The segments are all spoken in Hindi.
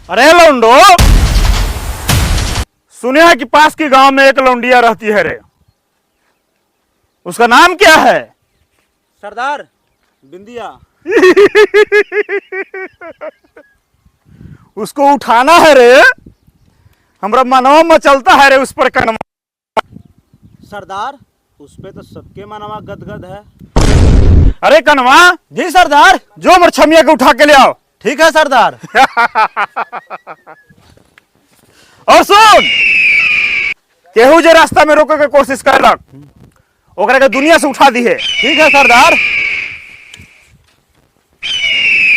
अरे लौंडो, सुने है कि पास के गांव में एक लौंडिया रहती है रे। उसका नाम क्या है? सरदार बिंदिया। उसको उठाना है रे, हमरा मनवा मचलता है रे उस पर कनमा। सरदार उस पे तो सबके मनवा गदगद है। अरे कनवा। जी सरदार। जो मरछमिया के उठा के ले आओ। ठीक है सरदार। और सुन, केहू जे रास्ता में रोके के कोशिश करलक ओकरा के दुनिया से उठा दी है। ठीक है सरदार।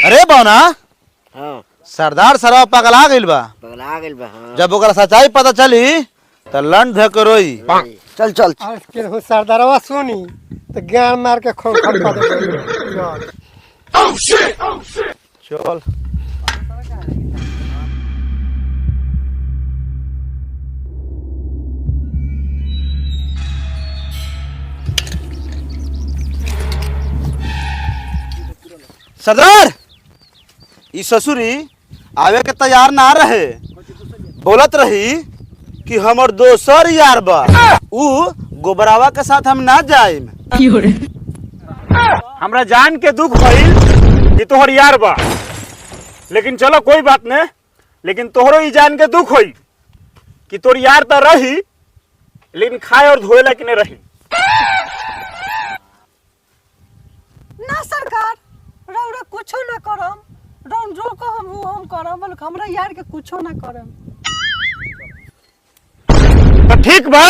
अरे बौना। हाँ सरदार सरवा पगला गइल बा। पगला गइल बा। हाँ जब ओकरा सच्चाई पता चली तो लंड धक रोई। चल चल आज के हो सरदारवा सुनी तो ज्ञान मार के खोल खपा दे। चल सरदार ई ससुरी आवे के तैयार ना रहे, बोलत रही कि हमर दोसर यार बा, ऊ गोबरावा के साथ हम ना जाइम। हमरा जान के दुख भइल कि तोहर यार बा, लेकिन चलो कोई बात नहीं। लेकिन तोहरो ई जान के दुख होई कि तोर यार तो रही लेकिन खाए और धोए ला कि नहीं रही। ना सरकार, रौरा कुछो ना करम। रौन जो कहम वो हम करम, बल्कि हमरा यार के कुछो ना करम। तो ठीक बा,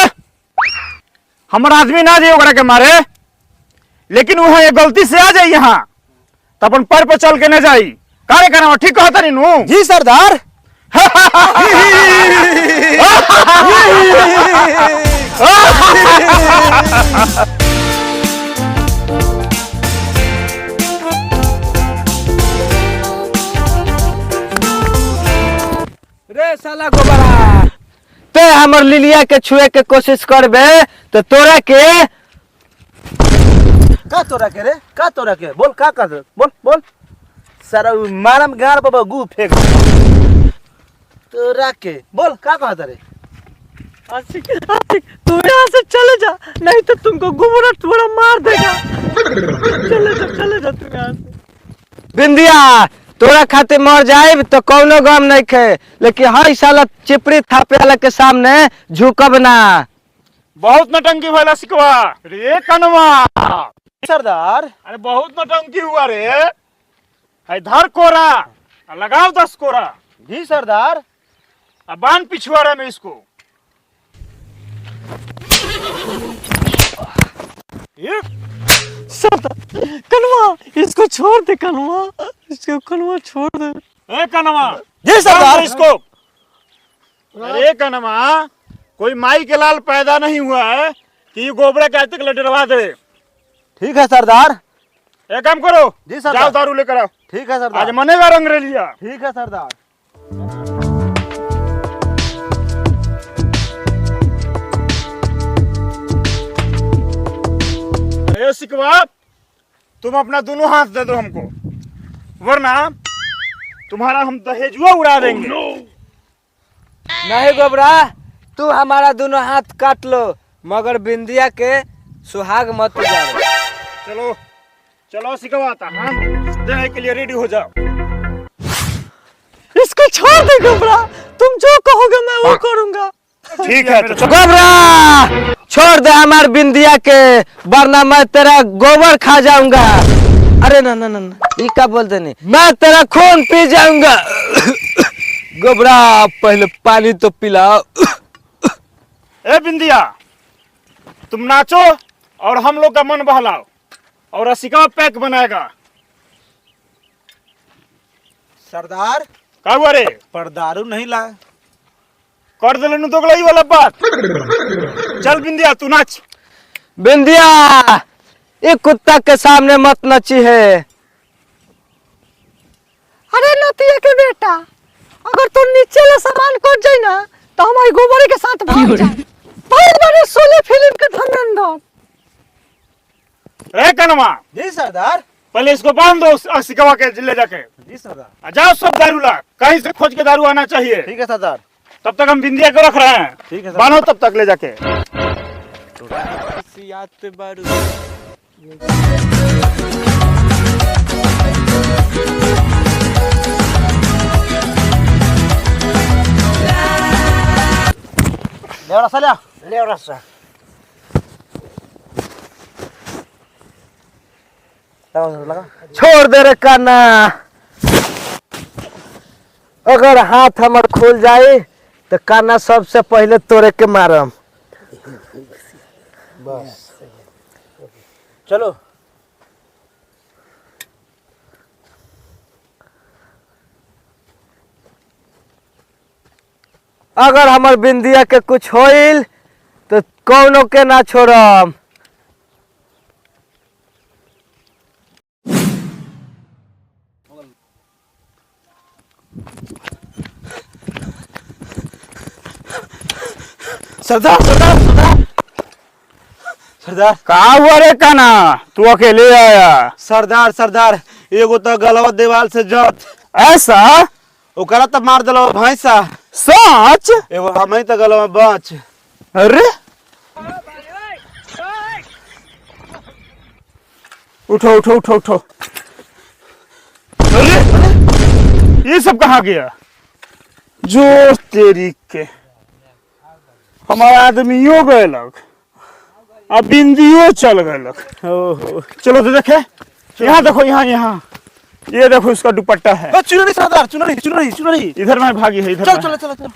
हमर आदमी ना जाए ओकरा के मारे, लेकिन वहां ये गलती से आ जाए यहाँ तो अपन पैर पर चल के न जाई। काहे करना ठीक कहता नहीं नू? जी सरदार। रे साला गोबरा, ते हमर लिलिया के छुए के कोशिश करबे तो तोरा के का तोरा के रे, का तोरा के बोल, का कर बोल बोल। सारा मारम गार बाबा गु फेंक तोरा के बोल, का कहता रे? आशिक आशिक, तू यहाँ से चले जा, नहीं तो तुमको गुमरा थोड़ा मार देगा। चले जा तू यहाँ से। बिंदिया, तोरा खातिर मर जाए तो कौनो गम नहीं खे, लेकिन हर साला चिपड़ी थापे वाला के सामने झुकब ना। बहुत नटंकी भला सिकवा रे कनवा। सरदार अरे बहुत नटंकी हुआ रे। है धर कोरा, लगाओ 10 कोरा। जी सरदार। अब बांध पिछुआरा में इसको। ये सरदार, कनवा इसको छोड़ दे, कनवा इसको, कनवा छोड़ दे। ए कनवा। जी सरदार। इसको। अरे कनवा, कोई माई के लाल पैदा नहीं हुआ है कि गोबरा के आज तक लटरवा दे। ठीक है सरदार। एक काम करो, जी सरदार। जाओ दारू लेकर आओ। ठीक है आज सरदार। मनेगा रंग रेलिया। ठीक है सरदार। अरे सिकवा, तुम अपना दोनों हाथ दे दो हमको, वरना तुम्हारा हम दहेजुआ उड़ा देंगे। नहीं गोबरा, तू हमारा दोनों हाथ काट लो, मगर बिंदिया के सुहाग मत उजाड़ो। चलो चलो सिकवाता, हाथ देने के लिए रेडी हो जाओ। इसको छोड़ दे गोबरा, तुम जो कहोगे मैं वो करूंगा। ठीक है तो चलो। गोबरा, छोड़ दे हमार बिंदिया के, वरना मैं तेरा गोबर खा जाऊंगा। अरे ना ना ना ना, ये क्या बोलते नहीं, मैं तेरा खून पी जाऊंगा। गोबरा, पहले पानी तो पिलाओ। ए बिंदिया, तुम नाचो और हम लोग का मन बहलाओ, और रसिका पैक बनाएगा। सरदार का हुआ रे? पर दारू नहीं ला। कर दे लेनु दोगलाई वाला बात। चल बिंदिया तू नाच। बिंदिया, ये कुत्ता के सामने मत नची है। अरे नतिया के बेटा, अगर तू नीचे ले सामान कर जाए ना तो हमारी गोबरे के साथ भाग जाए। बहुत बड़े सोले फिल्म के धर्मेंद्र। रे कनवा, जी सरदार। पहले इसको बांध दो सिकवा के ले जाके। जी सरदार। आ जाओ सब दारू ला, कहीं से खोज के दारू आना चाहिए। ठीक है सरदार। तब तक हम बिंदिया को रख रहे हैं। ठीक है सर। बांधो तब तक ले जाके। ले रसा ले। ले रसा लगा। छोड़ दे रे काना, अगर हाथ हमर खुल जाए तो काना सबसे पहले तोरे के मारम। चलो। अगर हमर बिंदिया के कुछ होइल तो कौनो के ना छोड़म। सरदार सरदार सरदार सरदार। कहा हुआ रे काना, तू अकेले आया? सरदार सरदार एगो तो गलवा दीवार से जत ऐसा? ओकरा तो मार दिलो भैंसा। सच? एगो हम ही तो गलवा बच। अरे उठो उठो उठो उठो। अरे ये सब कहाँ गया? जो तेरी के हमारा आदमियों गलक, अब बिंदियों चल गलक। ओहो, चलो तो देखे, यहाँ देखो, यहाँ यहाँ ये देखो इसका दुपट्टा है। चुनरी सरदार, चुनरी चुनरी चुनरी। इधर में भागी है, इधर चल में। चलो चलो चलो।